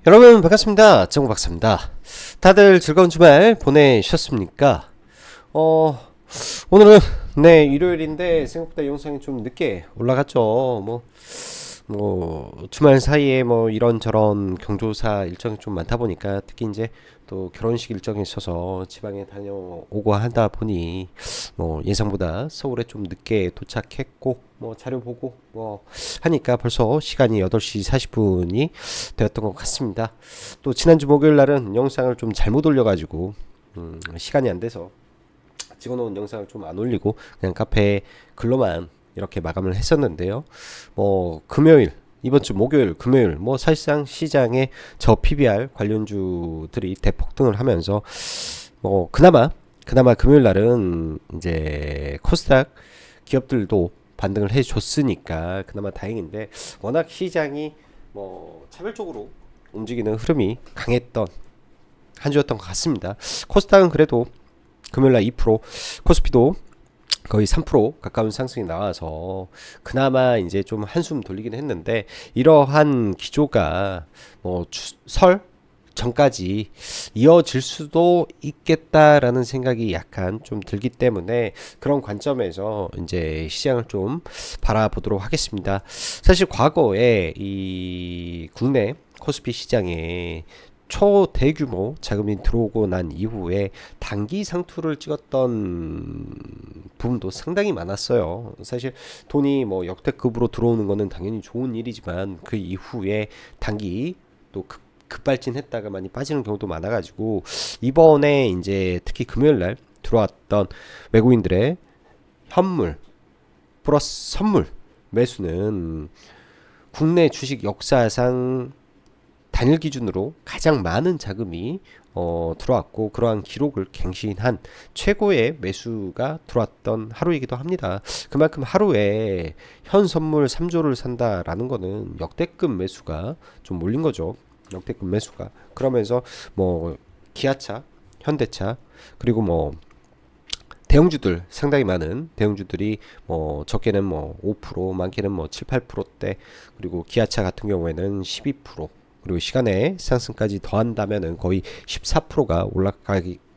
여러분 반갑습니다. 정박사입니다. 다들 즐거운 주말 보내셨습니까? 오늘은 일요일인데 생각보다 영상이 좀 늦게 올라갔죠. 주말 사이에 이런저런 경조사 일정이 좀 많다 보니까 특히 이제 또 결혼식 일정이 있어서 지방에 다녀오고 하다 보니 예상보다 서울에 좀 늦게 도착했고 자료 보고 하니까 벌써 시간이 8시 40분이 되었던 것 같습니다. 또 지난주 목요일 날은 영상을 좀 잘못 올려가지고 시간이 안 돼서 찍어놓은 영상을 좀 안 올리고 그냥 카페 글로만 이렇게 마감을 했었는데요. 금요일, 이번 주 목요일, 금요일 사실상 시장에 저 PBR 관련주들이 대폭등을 하면서 그나마 금요일 날은 이제 코스닥 기업들도 반등을 해줬으니까 그나마 다행인데, 워낙 시장이 차별적으로 움직이는 흐름이 강했던 한 주였던 것 같습니다. 코스닥은 그래도 금요일날 2%, 코스피도 거의 3% 가까운 상승이 나와서 그나마 이제 좀 한숨 돌리긴 했는데, 이러한 기조가 설 전까지 이어질 수도 있겠다라는 생각이 약간 좀 들기 때문에 그런 관점에서 이제 시장을 좀 바라보도록 하겠습니다. 사실 과거에 이 국내 코스피 시장에 초대규모 자금이 들어오고 난 이후에 단기 상투를 찍었던 부분도 상당히 많았어요. 사실 돈이 역대급으로 들어오는 거는 당연히 좋은 일이지만 그 이후에 단기 또 급발진했다가 많이 빠지는 경우도 많아가지고, 이번에 이제 특히 금요일날 들어왔던 외국인들의 현물 플러스 선물 매수는 국내 주식 역사상 단일 기준으로 가장 많은 자금이 들어왔고, 그러한 기록을 갱신한 최고의 매수가 들어왔던 하루이기도 합니다. 그만큼 하루에 현 선물 3조를 산다라는 거는 역대급 매수가 좀 몰린 거죠. 역대급 매수가. 그러면서 기아차, 현대차, 그리고 대형주들, 상당히 많은 대형주들이 적게는 5%, 많게는 7, 8%대, 그리고 기아차 같은 경우에는 12%, 그리고 시간의 상승까지 더한다면은 거의 14%가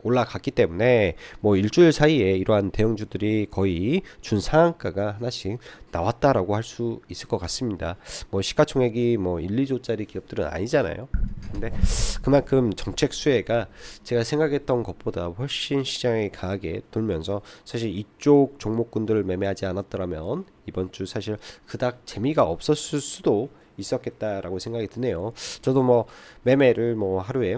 올라갔기 때문에 일주일 사이에 이러한 대형주들이 거의 준상한가가 하나씩 나왔다라고 할 수 있을 것 같습니다. 시가총액이 1, 2조짜리 기업들은 아니잖아요. 근데 그만큼 정책 수혜가 제가 생각했던 것보다 훨씬 시장에 강하게 돌면서, 사실 이쪽 종목군들을 매매하지 않았더라면 이번 주 사실 그닥 재미가 없었을 수도 있었겠다라고 생각이 드네요. 저도 매매를 하루에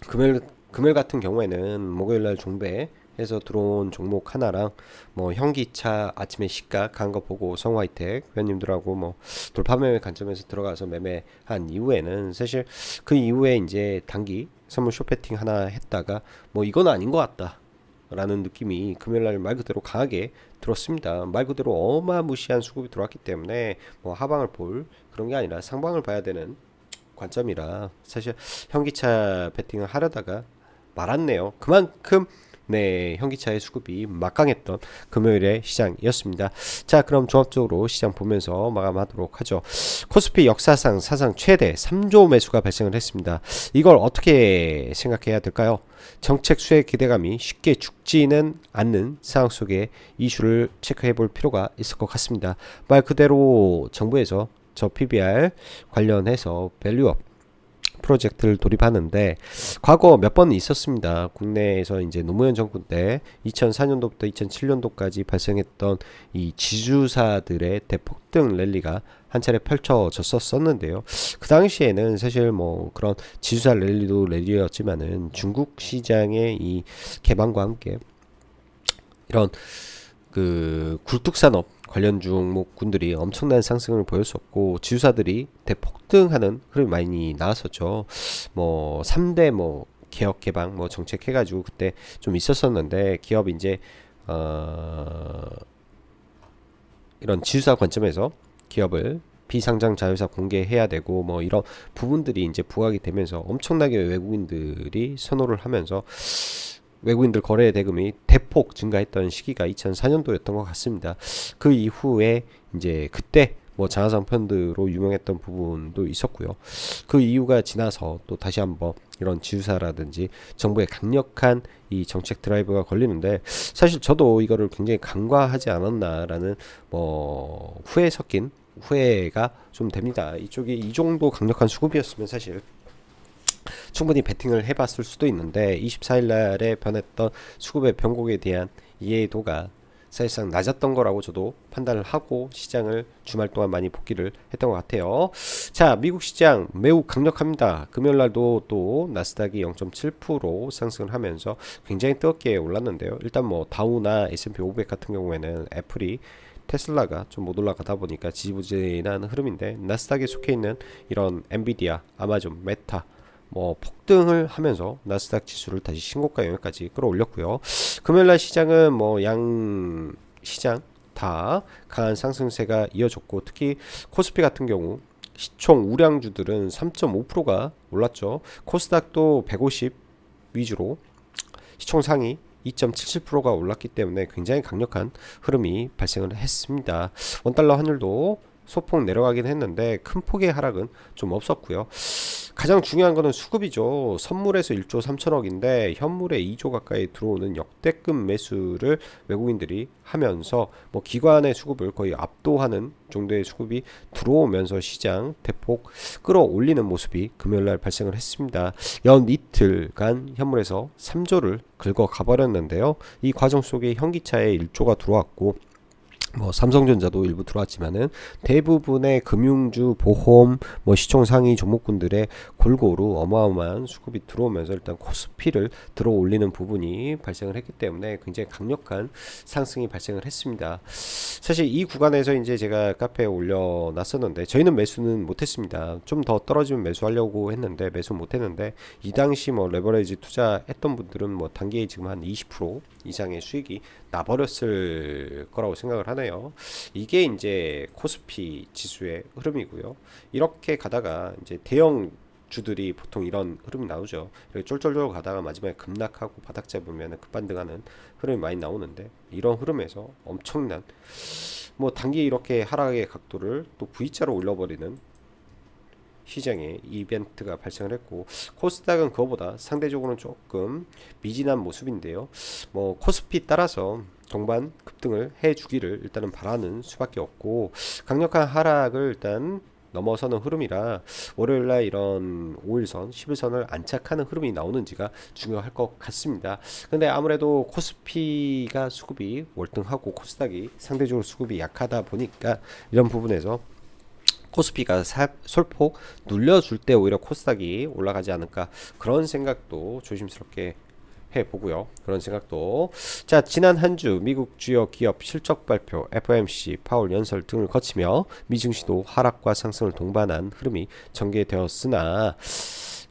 금요일 같은 경우에는 목요일날 종배해서 들어온 종목 하나랑 현기차 아침에 시가 간 거 보고 성화이텍 회원님들하고 돌파 매매 관점에서 들어가서 매매한 이후에는 사실 그 이후에 이제 단기 선물 쇼패팅 하나 했다가 이건 아닌 것 같다 라는 느낌이 금요일날 말 그대로 강하게 들었습니다. 말 그대로 어마무시한 수급이 들어왔기 때문에 하방을 볼 그런 게 아니라 상방을 봐야 되는 관점이라, 사실 현기차 베팅을 하려다가 말았네요. 그만큼 현기차의 수급이 막강했던 금요일의 시장이었습니다. 자, 그럼 종합적으로 시장 보면서 마감하도록 하죠. 코스피 역사상 사상 최대 3조 매수가 발생을 했습니다. 이걸 어떻게 생각해야 될까요? 정책 수혜 기대감이 쉽게 죽지는 않는 상황 속에 이슈를 체크해 볼 필요가 있을 것 같습니다. 말 그대로 정부에서 저 PBR 관련해서 밸류업 프로젝트를 돌입하는데, 과거 몇 번 있었습니다. 국내에서 이제 노무현 정부 때 2004년도부터 2007년도까지 발생했던 이 지주사들의 대폭등 랠리가 한 차례 펼쳐졌었는데요. 그 당시에는 사실 그런 지주사 랠리도 랠리였지만은 중국 시장의 이 개방과 함께 이런 그 굴뚝산업 관련 종목군들이 엄청난 상승을 보였었고, 지주사들이 대폭등하는 흐름이 많이 나왔었죠. 3대 개혁 개방 정책 해가지고 그때 좀 있었었는데, 기업 이제 이런 지주사 관점에서 기업을 비상장 자회사 공개해야 되고 이런 부분들이 이제 부각이 되면서 엄청나게 외국인들이 선호를 하면서 외국인들 거래 대금이 대폭 증가했던 시기가 2004년도였던 것 같습니다. 그 이후에 이제 그때 뭐 장하상 펀드로 유명했던 부분도 있었고요. 그 이유가 지나서 또 다시 한번 이런 지주사라든지 정부의 강력한 이 정책 드라이브가 걸리는데, 사실 저도 이거를 굉장히 간과하지 않았나라는 뭐 후회 섞인 후회가 좀 됩니다. 이쪽이 이 정도 강력한 수급이었으면 사실 충분히 베팅을 해봤을 수도 있는데, 24일 날에 변했던 수급의 변곡에 대한 이해도가 사실상 낮았던 거라고 저도 판단을 하고 시장을 주말 동안 많이 복귀를 했던 것 같아요. 자, 미국 시장 매우 강력합니다. 금요일 날도 또 나스닥이 0.7% 상승을 하면서 굉장히 뜨겁게 올랐는데요. 일단 뭐 다우나 S&P 500 같은 경우에는 애플이 테슬라가 좀 못 올라가다 보니까 지지부진한 흐름인데, 나스닥에 속해 있는 이런 엔비디아, 아마존, 메타 뭐 폭등을 하면서 나스닥 지수를 다시 신고가 영역까지 끌어올렸고요. 금요일날 시장은 뭐 양 시장 다 강한 상승세가 이어졌고, 특히 코스피 같은 경우 시총 우량주들은 3.5%가 올랐죠. 코스닥도 150 위주로 시총 상위 2.77%가 올랐기 때문에 굉장히 강력한 흐름이 발생을 했습니다. 원달러 환율도 소폭 내려가긴 했는데 큰 폭의 하락은 좀 없었고요. 가장 중요한 거는 수급이죠. 선물에서 1조 3천억인데 현물에 2조 가까이 들어오는 역대급 매수를 외국인들이 하면서 뭐 기관의 수급을 거의 압도하는 정도의 수급이 들어오면서 시장 대폭 끌어올리는 모습이 금요일날 발생을 했습니다. 연 이틀간 현물에서 3조를 긁어 가버렸는데요. 이 과정 속에 현기차에 1조가 들어왔고, 뭐 삼성전자도 일부 들어왔지만은 대부분의 금융주, 보험, 뭐 시총 상위 종목군들의 골고루 어마어마한 수급이 들어오면서 일단 코스피를 들어 올리는 부분이 발생을 했기 때문에 굉장히 강력한 상승이 발생을 했습니다. 사실 이 구간에서 이제 제가 카페에 올려놨었는데 저희는 매수는 못했습니다. 좀 더 떨어지면 매수하려고 했는데 매수 못했는데, 이 당시 뭐 레버리지 투자했던 분들은 뭐 단기에 지금 한 20% 이상의 수익이 나버렸을 거라고 생각을 하네요. 이게 이제 코스피 지수의 흐름이고요. 이렇게 가다가 이제 대형 주들이 보통 이런 흐름이 나오죠. 이렇게 쫄쫄쫄 가다가 마지막에 급락하고 바닥 잡으면 급반등하는 흐름이 많이 나오는데, 이런 흐름에서 엄청난 뭐 단기 이렇게 하락의 각도를 또 V자로 올려버리는 시장에 이벤트가 발생을 했고, 코스닥은 그거보다 상대적으로는 조금 미진한 모습인데요. 뭐 코스피 따라서 동반 급등을 해주기를 일단은 바라는 수밖에 없고, 강력한 하락을 일단 넘어서는 흐름이라 월요일날 이런 5일선, 10일선을 안착하는 흐름이 나오는지가 중요할 것 같습니다. 근데 아무래도 코스피가 수급이 월등하고 코스닥이 상대적으로 수급이 약하다 보니까 이런 부분에서 코스피가 솔폭 눌려줄 때 오히려 코스닥이 올라가지 않을까, 그런 생각도 조심스럽게 해보고요. 그런 생각도. 자, 지난 한 주 미국 주요 기업 실적 발표, FOMC, 파월 연설 등을 거치며 미증시도 하락과 상승을 동반한 흐름이 전개되었으나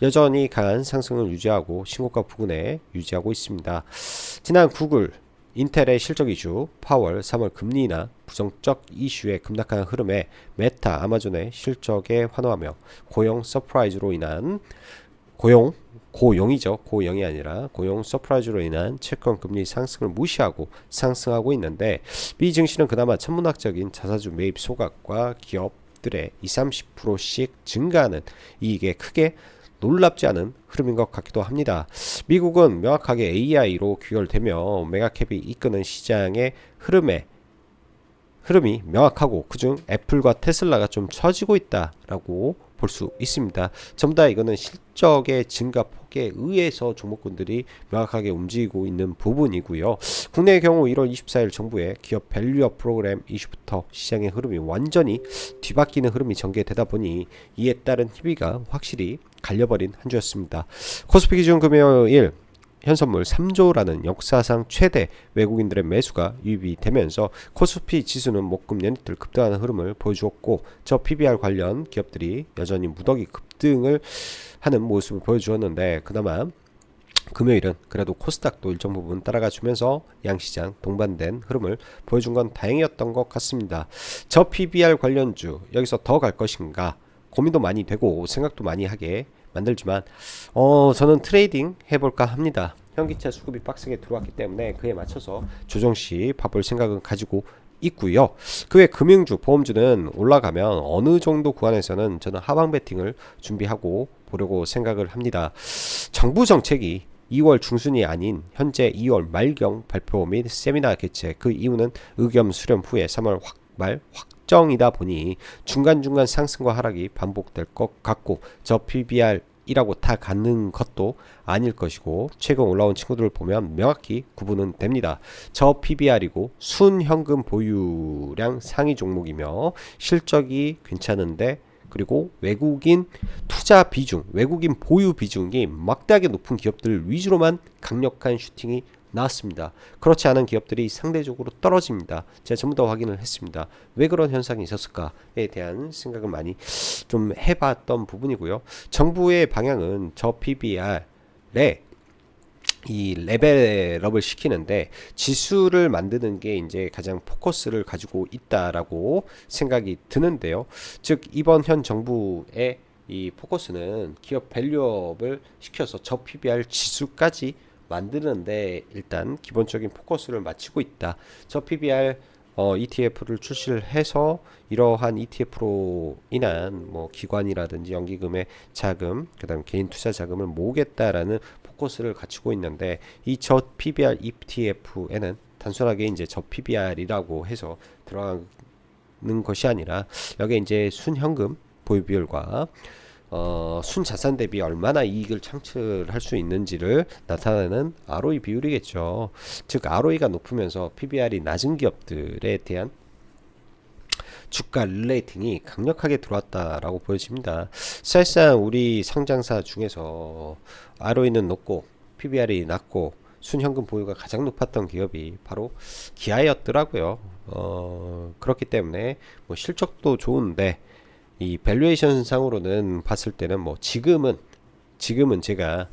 여전히 강한 상승을 유지하고 신고가 부근에 유지하고 있습니다. 지난 구글, 인텔의 실적 이슈, 파월 3월 금리 인하, 부정적 이슈의 급락한 흐름에 메타, 아마존의 실적에 환호하며 고용 서프라이즈로 인한 고용이 아니라 고용 서프라이즈로 인한 채권 금리 상승을 무시하고 상승하고 있는데, 미 증시는 그나마 천문학적인 자사주 매입 소각과 기업들의 20-30%씩 증가하는 이익에 크게 놀랍지 않은 흐름인 것 같기도 합니다. 미국은 명확하게 AI로 귀결되며 메가캡이 이끄는 시장의 흐름이 명확하고, 그중 애플과 테슬라가 좀 처지고 있다라고 볼 수 있습니다. 전부 다 이거는 실적의 증가 폭에 의해서 종목군들이 명확하게 움직이고 있는 부분이고요. 국내의 경우 1월 24일 정부의 기업 밸류업 프로그램 이슈부터 시장의 흐름이 완전히 뒤바뀌는 흐름이 전개되다 보니 이에 따른 희비가 확실히 갈려버린 한 주였습니다. 코스피 기준 금요일 현선물 3조라는 역사상 최대 외국인들의 매수가 유입이 되면서 코스피 지수는 목금 연이틀 급등하는 흐름을 보여주었고, 저 PBR 관련 기업들이 여전히 무더기 급등을 하는 모습을 보여주었는데, 그나마 금요일은 그래도 코스닥도 일정 부분 따라가 주면서 양시장 동반된 흐름을 보여준 건 다행이었던 것 같습니다. 저 PBR 관련주 여기서 더 갈 것인가 고민도 많이 되고 생각도 많이 하게 만들지만 저는 트레이딩 해볼까 합니다. 현기차 수급이 빡세게 들어왔기 때문에 그에 맞춰서 조정시 바볼 생각은 가지고 있고요. 그 외 금융주, 보험주는 올라가면 어느 정도 구간에서는 저는 하방 베팅을 준비하고 보려고 생각을 합니다. 정부 정책이 2월 중순이 아닌 현재 2월 말경 발표 및 세미나 개최, 그 이유는 의겸 수렴 후에 3월 말 확정이다 보니 중간중간 상승과 하락이 반복될 것 같고, 저 PBR 이라고 다 가는 것도 아닐 것이고, 최근 올라온 친구들을 보면 명확히 구분은 됩니다. 저 PBR이고 순현금 보유량 상위 종목이며 실적이 괜찮은데, 그리고 외국인 투자 비중, 외국인 보유 비중이 막대하게 높은 기업들 위주로만 강력한 슈팅이 나왔습니다. 그렇지 않은 기업들이 상대적으로 떨어집니다. 제가 전부 다 확인을 했습니다. 왜 그런 현상이 있었을까에 대한 생각을 많이 좀 해봤던 부분이고요. 정부의 방향은 저 PBR에 이 레벨업을 시키는데 지수를 만드는 게 이제 가장 포커스를 가지고 있다라고 생각이 드는데요. 즉 이번 현 정부의 이 포커스는 기업 밸류업을 시켜서 저 PBR 지수까지 만드는데 일단 기본적인 포커스를 맞추고 있다. 저 PBR ETF를 출시를 해서 이러한 ETF로 인한 뭐 기관이라든지 연기금의 자금, 그다음 개인 투자 자금을 모으겠다라는 포커스를 갖추고 있는데, 이 저 PBR ETF에는 단순하게 이제 저 PBR이라고 해서 들어가는 것이 아니라 여기에 이제 순현금 보유 비율과 순자산 대비 얼마나 이익을 창출할 수 있는지를 나타내는 ROE 비율이겠죠. 즉 ROE가 높으면서 PBR이 낮은 기업들에 대한 주가 릴레이팅이 강력하게 들어왔다라고 보여집니다. 사실상 우리 상장사 중에서 ROE는 높고 PBR이 낮고 순현금 보유가 가장 높았던 기업이 바로 기아였더라고요. 그렇기 때문에 뭐 실적도 좋은데 이 밸류에이션 상으로는 봤을 때는 뭐 지금은 제가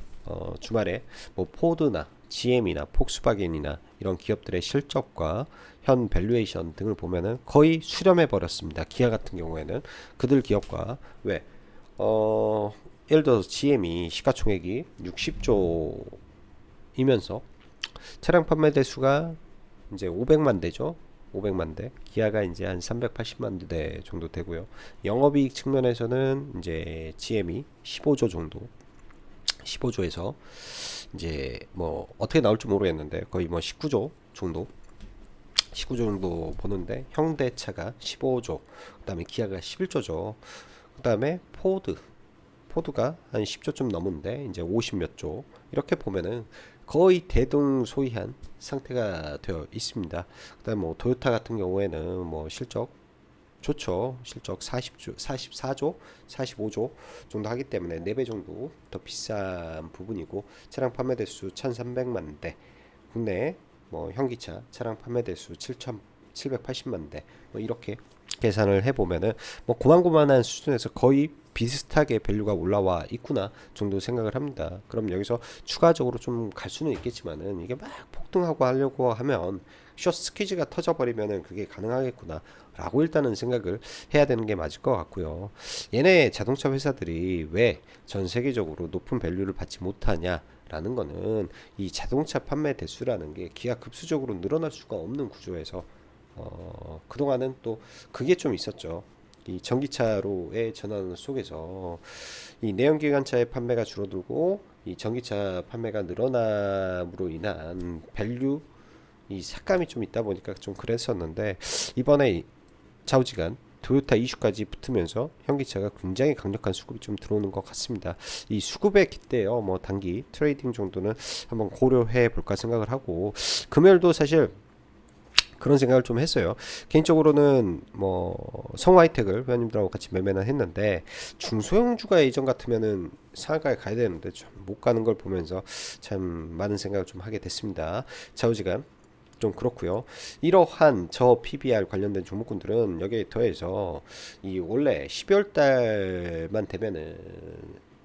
주말에 뭐 포드나 GM이나 폭스바겐이나 이런 기업들의 실적과 현 밸류에이션 등을 보면은 거의 수렴해 버렸습니다. 기아 같은 경우에는 그들 기업과 왜 예를 들어서 GM이 시가총액이 60조이면서 차량 판매 대수가 이제 500만 대죠. 500만 대. 기아가 이제 한 380만 대 정도 되고요. 영업이익 측면에서는 이제 GM이 15조 정도, 15조에서 이제 뭐 어떻게 나올지 모르겠는데 거의 뭐 19조 정도, 19조 정도 보는데 현대차가 15조, 그다음에 기아가 11조죠. 그다음에 포드가 한 10조 좀 넘은데 이제 50 몇 조, 이렇게 보면은 거의 대등소이한 상태가 되어 있습니다. 그다음에 뭐 도요타 같은 경우에는 뭐 실적 좋죠. 실적 40조, 44조, 45조 정도 하기 때문에 4배 정도 더 비싼 부분이고, 차량 판매 대수 1,300만 대, 국내 뭐 현기차 차량 판매 대수 7,780만 대, 뭐 이렇게 계산을 해보면은 뭐 고만고만한 수준에서 거의 비슷하게 밸류가 올라와 있구나 정도 생각을 합니다. 그럼 여기서 추가적으로 좀 갈 수는 있겠지만은 이게 막 폭등하고 하려고 하면 숏 스퀴즈가 터져버리면은 그게 가능하겠구나 라고 일단은 생각을 해야 되는 게 맞을 것 같고요. 얘네 자동차 회사들이 왜 전 세계적으로 높은 밸류를 받지 못하냐 라는 거는 이 자동차 판매 대수라는 게 기하급수적으로 늘어날 수가 없는 구조에서 그동안은 또 그게 좀 있었죠. 이 전기차로의 전환 속에서 이 내연기관차의 판매가 줄어들고 이 전기차 판매가 늘어남으로 인한 밸류 이 삭감이 좀 있다 보니까 좀 그랬었는데, 이번에 좌우지간 토요타 이슈까지 붙으면서 현기차가 굉장히 강력한 수급이 좀 들어오는 것 같습니다. 이 수급에 깃대어 뭐 단기 트레이딩 정도는 한번 고려해 볼까 생각을 하고, 금요일도 사실 그런 생각을 좀 했어요. 개인적으로는 뭐 성화이텍을 회원님들하고 같이 매매는 했는데, 중소형주가 예전 같으면은 상한가에 가야 되는데 좀 못 가는 걸 보면서 참 많은 생각을 좀 하게 됐습니다. 좌우지간 좀 그렇고요. 이러한 저 PBR 관련된 종목군들은 여기에 더해서 이 원래 12월 달만 되면은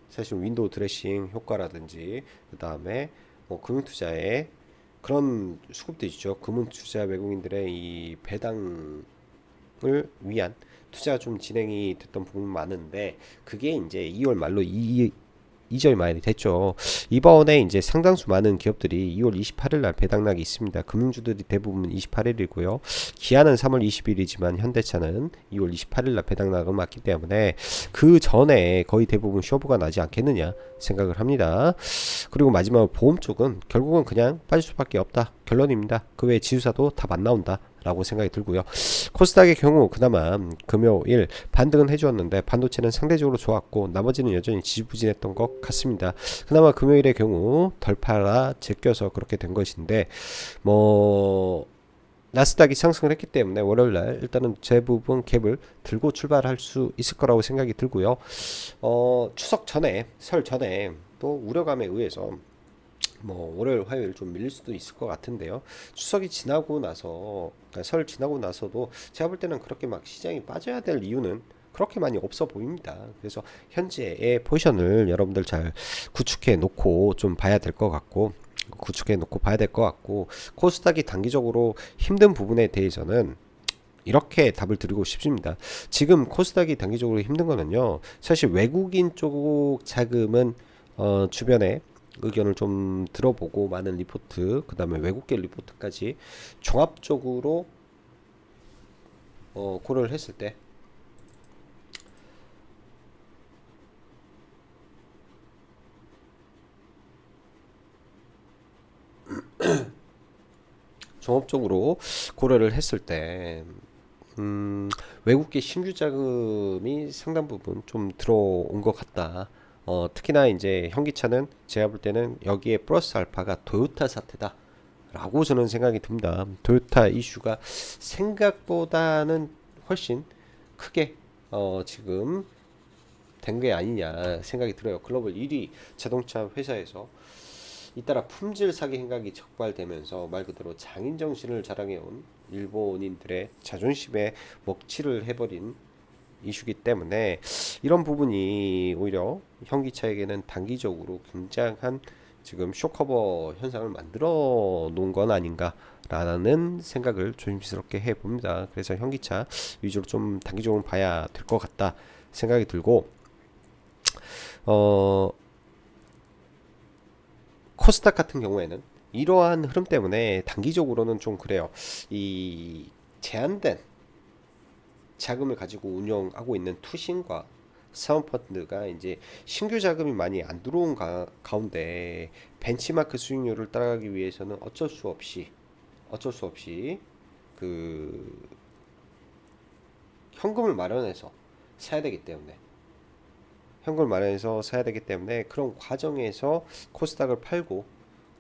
사실 윈도우 드레싱 효과라든지 그 다음에 뭐 금융투자에 그런 수급도 있죠. 금융투자 외국인들의 이 배당을 위한 투자가 좀 진행이 됐던 부분 많은데, 그게 이제 2월 말로 이전이 많이 됐죠. 이번에 이제 상당수 많은 기업들이 2월 28일 날 배당락이 있습니다. 금융주들이 대부분 28일이고요. 기아는 3월 20일이지만 현대차는 2월 28일 날 배당락을 맞기 때문에 그 전에 거의 대부분 쇼부가 나지 않겠느냐 생각을 합니다. 그리고 마지막으로 보험 쪽은 결국은 그냥 빠질 수밖에 없다 결론입니다. 그 외에 지수사도 답 안 나온다 라고 생각이 들고요. 코스닥의 경우 그나마 금요일 반등은 해주었는데 반도체는 상대적으로 좋았고 나머지는 여전히 지지부진했던 것 같습니다. 그나마 금요일의 경우 덜 팔아 제껴서 그렇게 된 것인데 뭐 나스닥이 상승을 했기 때문에 월요일날 일단은 대부분 갭을 들고 출발할 수 있을 거라고 생각이 들고요. 추석 전에 설 전에 또 우려감에 의해서 뭐 월요일 화요일 좀 밀릴 수도 있을 것 같은데요. 추석이 지나고 나서 그러니까 설 지나고 나서도 제가 볼 때는 그렇게 막 시장이 빠져야 될 이유는 그렇게 많이 없어 보입니다. 그래서 현재의 포지션을 여러분들 잘 구축해 놓고 좀 봐야 될 것 같고 코스닥이 단기적으로 힘든 부분에 대해서는 이렇게 답을 드리고 싶습니다. 지금 코스닥이 단기적으로 힘든 거는요. 사실 외국인 쪽 자금은 주변에 의견을 좀 들어보고 많은 리포트 그 다음에 외국계 리포트까지 종합적으로 고려를 했을 때 외국계 신규 자금이 상당 부분 좀 들어온 것 같다. 특히나 이제 현기차는 제가 볼 때는 여기에 플러스 알파가 토요타 사태다. 라고 저는 생각이 듭니다. 토요타 이슈가 생각보다는 훨씬 크게 지금 된 게 아니냐 생각이 들어요. 글로벌 1위 자동차 회사에서 잇따라 품질 사기 행각이 적발되면서 말 그대로 장인 정신을 자랑해온 일본인들의 자존심에 먹칠을 해버린 이슈기 때문에 이런 부분이 오히려 현기차에게는 단기적으로 굉장한 지금 쇼커버 현상을 만들어 놓은 건 아닌가라는 생각을 조심스럽게 해봅니다. 그래서 현기차 위주로 좀 단기적으로 봐야 될 것 같다 생각이 들고 코스닥 같은 경우에는 이러한 흐름 때문에 단기적으로는 좀 그래요. 이 제한된 자금을 가지고 운영하고 있는 투신과 사모펀드가 이제 신규 자금이 많이 안 들어온 가운데 벤치마크 수익률을 따라가기 위해서는 어쩔 수 없이 그 현금을 마련해서 사야 되기 때문에 그런 과정에서 코스닥을 팔고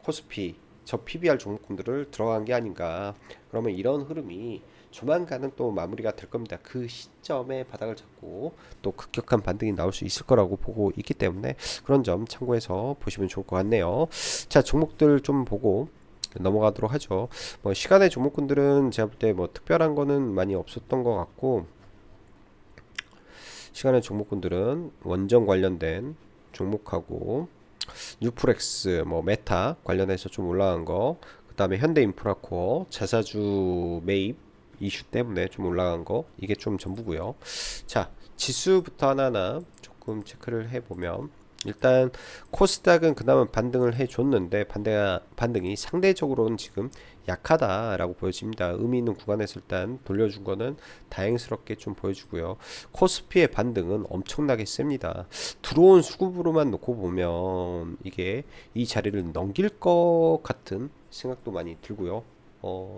코스피 저 PBR 종목군들을 들어간 게 아닌가. 그러면 이런 흐름이 조만간은 또 마무리가 될 겁니다. 그 시점에 바닥을 잡고 또 급격한 반등이 나올 수 있을 거라고 보고 있기 때문에 그런 점 참고해서 보시면 좋을 것 같네요. 자, 종목들 좀 보고 넘어가도록 하죠. 뭐 시간의 종목군들은 제가 볼 때 뭐 특별한 거는 많이 없었던 것 같고 시간의 종목군들은 원전 관련된 종목하고 뉴프렉스, 뭐 메타 관련해서 좀 올라간 거, 그 다음에 현대인프라코어 자사주 매입 이슈 때문에 좀 올라간 거, 이게 좀 전부고요. 자, 지수부터 하나하나 조금 체크를 해보면 일단 코스닥은 그나마 반등을 해줬는데 반등이 상대적으로는 지금 약하다라고 보여집니다. 의미 있는 구간에서 일단 돌려준 거는 다행스럽게 좀 보여주고요. 코스피의 반등은 엄청나게 셉니다. 들어온 수급으로만 놓고 보면 이게 이 자리를 넘길 것 같은 생각도 많이 들고요.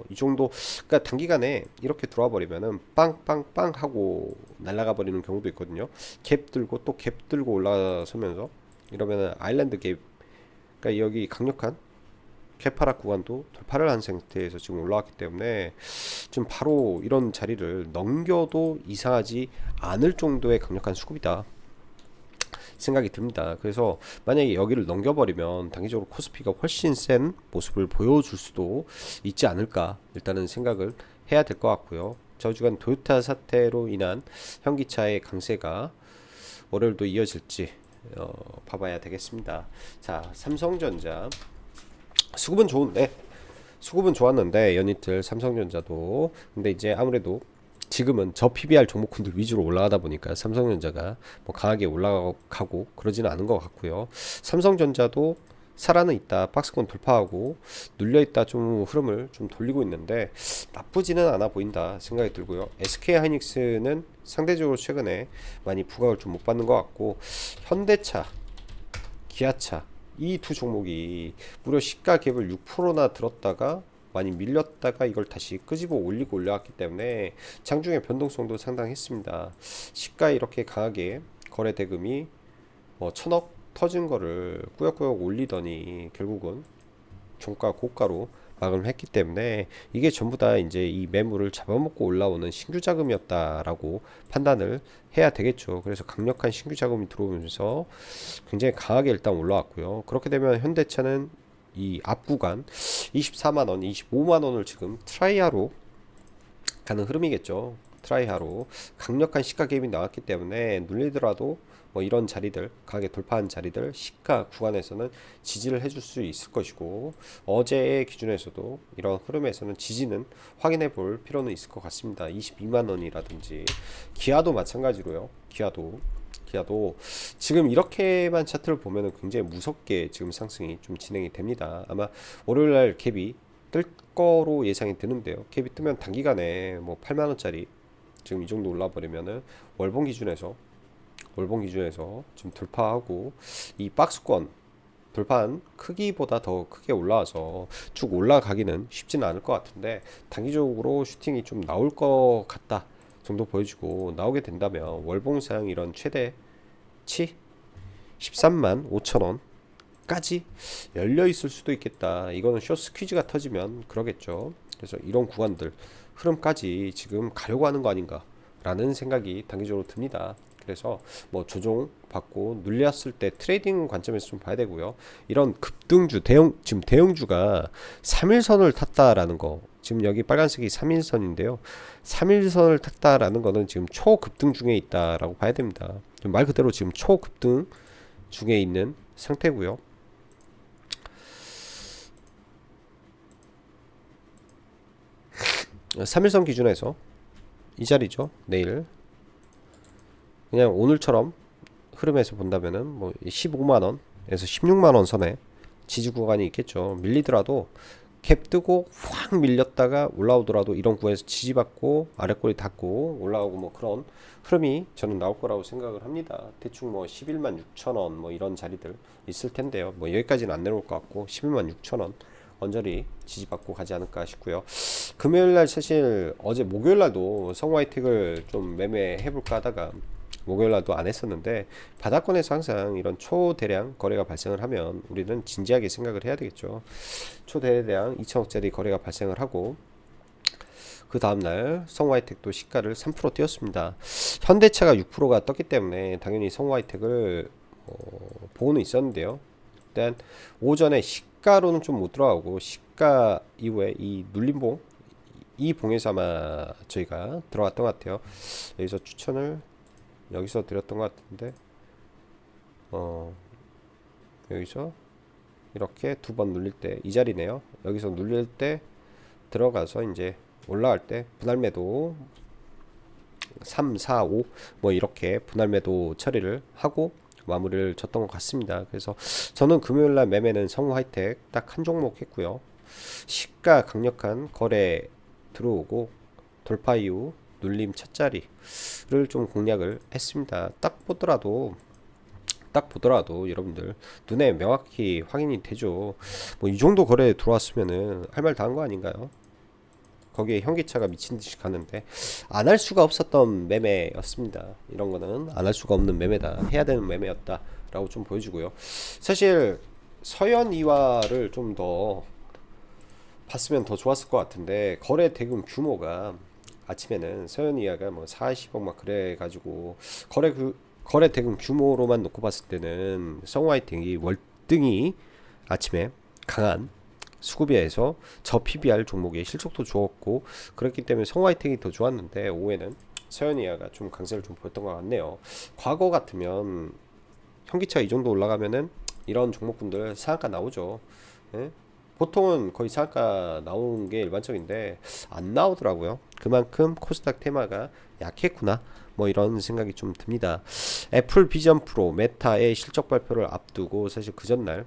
이 정도, 그러니까 단기간에 이렇게 들어와 버리면은 빵빵빵 하고 날아가 버리는 경우도 있거든요. 갭 들고 또 갭 들고 올라서면서 이러면은 아일랜드 갭, 그러니까 여기 강력한 갭하락 구간도 돌파를 한 상태에서 지금 올라왔기 때문에 지금 바로 이런 자리를 넘겨도 이상하지 않을 정도의 강력한 수급이다 생각이 듭니다. 그래서 만약에 여기를 넘겨버리면 단기적으로 코스피가 훨씬 센 모습을 보여줄 수도 있지 않을까 일단은 생각을 해야 될 것 같고요. 저주간 토요타 사태로 인한 현기차의 강세가 월요일도 이어질지 봐봐야 되겠습니다. 자, 삼성전자 수급은 좋았는데 연이틀 삼성전자도 근데 이제 아무래도 지금은 저 PBR 종목군들 위주로 올라가다 보니까 삼성전자가 뭐 강하게 올라가고 그러지는 않은 것 같고요. 삼성전자도 살아는 있다, 박스권 돌파하고 눌려 있다, 좀 흐름을 좀 돌리고 있는데 나쁘지는 않아 보인다 생각이 들고요. SK 하이닉스는 상대적으로 최근에 많이 부각을 좀 못 받는 것 같고, 현대차, 기아차 이 두 종목이 무려 시가 갭을 6%나 들었다가 많이 밀렸다가 이걸 다시 끄집어 올리고 올라왔기 때문에 장중의 변동성도 상당했습니다. 시가 이렇게 강하게 거래 대금이 뭐 천억 터진 거를 꾸역꾸역 올리더니 결국은 종가 고가로 마감을 했기 때문에 이게 전부 다 이제 이 매물을 잡아먹고 올라오는 신규 자금이었다라고 판단을 해야 되겠죠. 그래서 강력한 신규 자금이 들어오면서 굉장히 강하게 일단 올라왔고요. 그렇게 되면 현대차는 이 앞 구간 24만원, 25만원을 지금 트라이하로 가는 흐름이겠죠. 트라이하로 강력한 시가 갭이 나왔기 때문에 눌리더라도 뭐 이런 자리들, 강하게 돌파한 자리들 시가 구간에서는 지지를 해줄 수 있을 것이고, 어제의 기준에서도 이런 흐름에서는 지지는 확인해 볼 필요는 있을 것 같습니다. 22만원이라든지 기아도 마찬가지로요. 기아도 지금 이렇게만 차트를 보면은 굉장히 무섭게 지금 상승이 좀 진행이 됩니다. 아마 월요일날 갭이 뜰 거로 예상이 드는데요. 갭이 뜨면 단기간에 뭐 8만원짜리 지금 이 정도 올라버리면은 월봉 기준에서 좀 돌파하고 이 박스권 돌파한 크기보다 더 크게 올라와서 쭉 올라가기는 쉽지는 않을 것 같은데, 단기적으로 슈팅이 좀 나올 것 같다 정도 보여주고, 나오게 된다면 월봉상 이런 최대치 13만 5천원 까지 열려 있을 수도 있겠다. 이거는 숏 스퀴즈가 터지면 그러겠죠. 그래서 이런 구간들 흐름까지 지금 가려고 하는 거 아닌가 라는 생각이 단기적으로 듭니다. 그래서 뭐 조정 받고 눌렸을 때 트레이딩 관점에서 좀 봐야 되고요. 이런 급등주 지금 대형주가 3일선을 탔다라는 거, 지금 여기 빨간색이 3일선인데요 3일선을 탔다라는 거는 지금 초급등 중에 있다라고 봐야 됩니다. 말 그대로 지금 초급등 중에 있는 상태고요. 3일선 기준에서 이 자리죠. 내일 그냥 오늘처럼 흐름에서 본다면은 뭐 15만원에서 16만원 선에 지지 구간이 있겠죠. 밀리더라도 캡 뜨고 확 밀렸다가 올라오더라도 이런 구에서 지지받고 아랫꼬리 닫고 올라오고 뭐 그런 흐름이 저는 나올 거라고 생각을 합니다. 대충 뭐 11만 6천원 뭐 이런 자리들 있을 텐데요. 뭐 여기까지는 안 내려올 것 같고 11만 6천원 언저리 지지받고 가지 않을까 싶고요. 금요일날 사실 어제 목요일날도 성화이텍을 좀 매매해볼까 하다가 목요일날도 안 했었는데, 바닥권에서 항상 이런 초대량 거래가 발생을 하면 우리는 진지하게 생각을 해야 되겠죠. 초대량 2천억짜리 거래가 발생을 하고 그 다음날 성화이텍도 시가를 3% 뛰었습니다. 현대차가 6%가 떴기 때문에 당연히 성화이텍을 보고는 있었는데요. 일단 오전에 시가로는 좀 못 들어가고 시가 이후에 이 눌림봉 이 봉에서 아마 저희가 들어갔던 것 같아요. 여기서 추천을 여기서 드렸던 것 같은데 여기서 이렇게 두 번 눌릴 때 이 자리네요. 여기서 눌릴 때 들어가서 이제 올라갈 때 분할 매도 3, 4, 5 뭐 이렇게 분할 매도 처리를 하고 마무리를 졌던 것 같습니다. 그래서 저는 금요일날 매매는 성우하이텍 딱 한 종목 했고요. 시가 강력한 거래 들어오고 돌파 이후 눌림 첫 자리를 좀 공략을 했습니다. 딱 보더라도 여러분들 눈에 명확히 확인이 되죠. 뭐 이 정도 거래 들어왔으면은 할 말 다 한 거 아닌가요? 거기에 현기차가 미친 듯이 가는데 안 할 수가 없었던 매매였습니다. 이런 거는 안 할 수가 없는 매매다, 해야 되는 매매였다라고 좀 보여주고요. 사실 서현이화를 좀 더 봤으면 더 좋았을 것 같은데, 거래 대금 규모가 아침에는 서현이화가 뭐 40억 막 그래 가지고 거래 대금 규모로만 놓고 봤을 때는 성화이팅이 월등히 아침에 강한 수급이에서 저 PBR 종목의 실적도 좋았고 그렇기 때문에 성화이팅이 더 좋았는데, 오후에는 서현이화가 좀 강세를 좀 보였던 것 같네요. 과거 같으면 현기차 이 정도 올라가면은 이런 종목분들 상한가 나오죠. 예? 보통은 거의 상한가 나오는 게 일반적인데 안 나오더라고요. 그만큼 코스닥 테마가 약했구나. 뭐 이런 생각이 좀 듭니다. 애플 비전 프로 메타의 실적 발표를 앞두고 사실 그 전날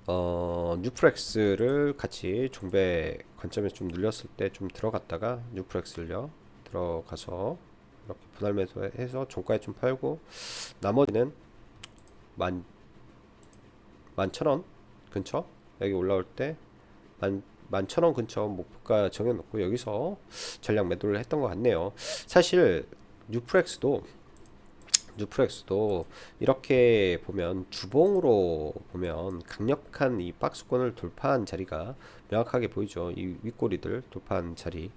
뉴프렉스를 같이 종배 관점에서 좀 눌렸을 때 좀 들어갔다가 뉴프렉스를요 들어가서 이렇게 분할 매수해서 종가에 좀 팔고 나머지는 만 11,000원 근처 여기 올라올 때 11,000원 근처 목표가 정해놓고 여기서 전략 매도를 했던 것 같네요. 사실 뉴프렉스도 이렇게 보면 주봉으로 보면 강력한 이 박스권을 돌파한 자리가 명확하게 보이죠. 이 윗꼬리들 돌파한 자리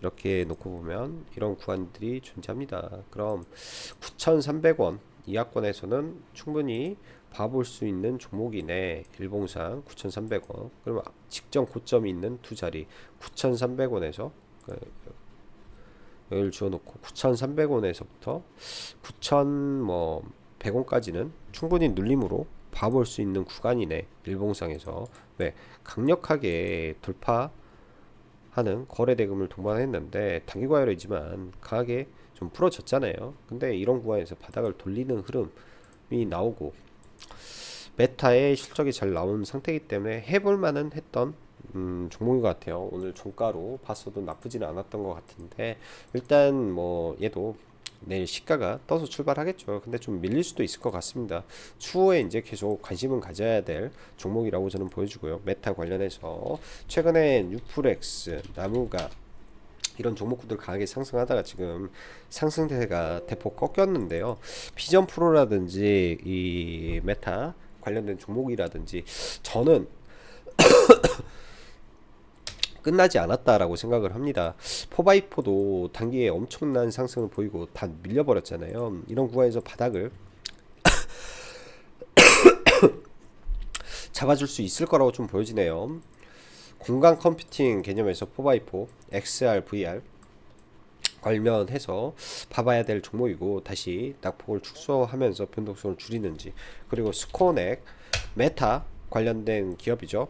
이렇게 놓고 보면 이런 구간들이 존재합니다. 그럼 9,300원 이하권에서는 충분히 봐볼 수 있는 종목이네. 일봉상 9,300원. 그러면 직전 고점이 있는 두 자리 9,300원에서 여기를 주어놓고 9,300원에서부터 9,100원까지는 충분히 눌림으로 봐볼 수 있는 구간이네. 일봉상에서 왜 강력하게 돌파하는 거래대금을 동반했는데 단기 과열이지만 강하게 좀 풀어졌잖아요. 근데 이런 구간에서 바닥을 돌리는 흐름이 나오고 메타의 실적이 잘 나온 상태이기 때문에 해볼 만은 했던 종목인 것 같아요. 오늘 종가로 봤어도 나쁘지는 않았던 것 같은데 일단 뭐 얘도 내일 시가가 떠서 출발하겠죠. 근데 좀 밀릴 수도 있을 것 같습니다. 추후에 이제 계속 관심은 가져야 될 종목이라고 저는 보여주고요. 메타 관련해서 최근에 뉴프렉스, 나무가 이런 종목들 강하게 상승하다가 지금 상승세가 대폭 꺾였는데요. 비전 프로라든지 이 메타 관련된 종목이라든지 저는 끝나지 않았다라고 생각을 합니다. 포바이포도 단기에 엄청난 상승을 보이고 다 밀려버렸잖아요. 이런 구간에서 바닥을 잡아줄 수 있을 거라고 좀 보여지네요. 공간 컴퓨팅 개념에서 포바이포, XR, VR 관련해서 봐봐야 될 종목이고 다시 낙폭을 축소하면서 변동성을 줄이는지 그리고 스코넥, 메타 관련된 기업이죠.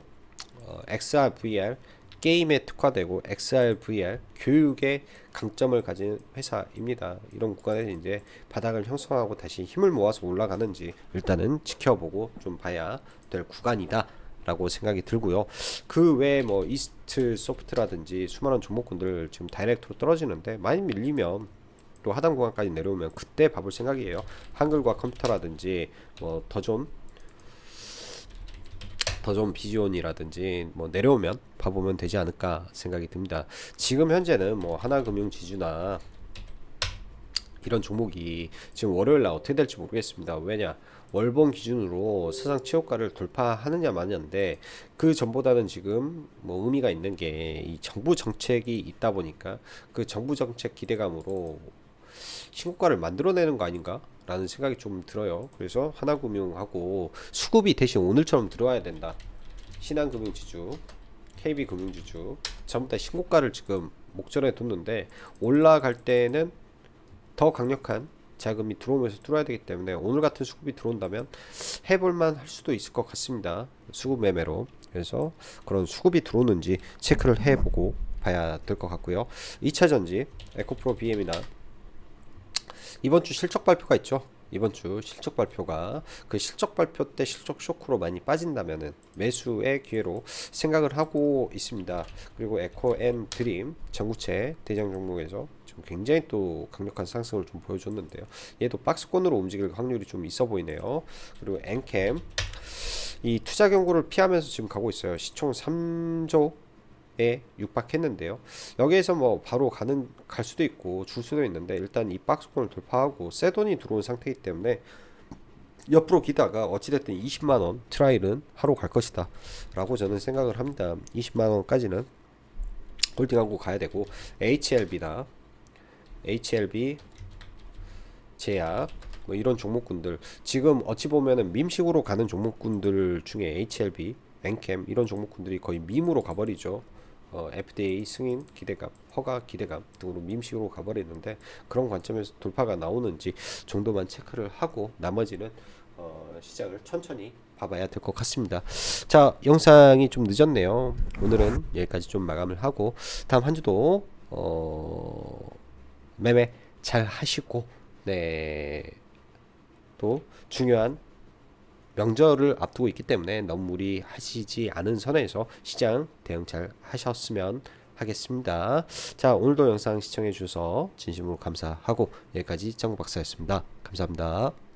XR, VR 게임에 특화되고 XR, VR 교육에 강점을 가진 회사입니다. 이런 구간에 이제 바닥을 형성하고 다시 힘을 모아서 올라가는지 일단은 지켜보고 좀 봐야 될 구간이다. 라고 생각이 들고요. 그 외에 뭐 이스트 소프트라든지 수많은 종목군들 지금 다이렉트로 떨어지는데 많이 밀리면 또 하단 구간까지 내려오면 그때 봐볼 생각이에요. 한글과 컴퓨터라든지 뭐 더존 비지온이라든지 뭐 내려오면 봐보면 되지 않을까 생각이 듭니다. 지금 현재는 뭐 하나금융지주나 이런 종목이 지금 월요일날 어떻게 될지 모르겠습니다. 왜냐 월봉 기준으로 사상 최고가를 돌파하느냐 마냐인데 그 전보다는 지금 뭐 의미가 있는 게 이 정부 정책이 있다 보니까 그 정부 정책 기대감으로 신고가를 만들어내는 거 아닌가 라는 생각이 좀 들어요. 그래서 하나금융하고 수급이 대신 오늘처럼 들어와야 된다. 신한금융지주, KB금융지주 전부 다 신고가를 지금 목전에 뒀는데 올라갈 때는 더 강력한 자금이 들어오면서 뚫어야 되기 때문에 오늘 같은 수급이 들어온다면 해볼만 할 수도 있을 것 같습니다. 수급 매매로. 그래서 그런 수급이 들어오는지 체크를 해보고 봐야 될 것 같고요. 2차전지 에코프로 BM이나 이번 주 실적 발표가 있죠. 이번 주 실적 발표가 그 실적 발표 때 실적 쇼크로 많이 빠진다면은 매수의 기회로 생각을 하고 있습니다. 그리고 에코앤 드림 전구체 대장 종목에서 지금 굉장히 또 강력한 상승을 좀 보여줬는데요. 얘도 박스권으로 움직일 확률이 좀 있어 보이네요. 그리고 엔캠 이 투자 경고를 피하면서 지금 가고 있어요. 시총 3조 에 육박했는데요. 여기에서 뭐 바로 갈 수도 있고 줄 수도 있는데 일단 이 박스권을 돌파하고 새 돈이 들어온 상태이기 때문에 옆으로 기다가 어찌됐든 20만원 트라이는 하러 갈 것이다 라고 저는 생각을 합니다. 20만원까지는 홀딩하고 가야 되고 HLB나 HLB 제약 뭐 이런 종목군들 지금 어찌 보면은 밈식으로 가는 종목군들 중에 HLB, 엔캠 이런 종목군들이 거의 밈으로 가버리죠. FDA 승인 기대감, 허가 기대감 등으로 밈식으로 가버리는데 그런 관점에서 돌파가 나오는지 정도만 체크를 하고 나머지는 시장을 천천히 봐봐야 될 것 같습니다. 자, 영상이 좀 늦었네요. 오늘은 여기까지 좀 마감을 하고 다음 한 주도 매매 잘 하시고, 네, 또 중요한 명절을 앞두고 있기 때문에 너무 무리하시지 않은 선에서 시장 대응 잘 하셨으면 하겠습니다. 자, 오늘도 영상 시청해 주셔서 진심으로 감사하고 여기까지 정박사였습니다. 감사합니다.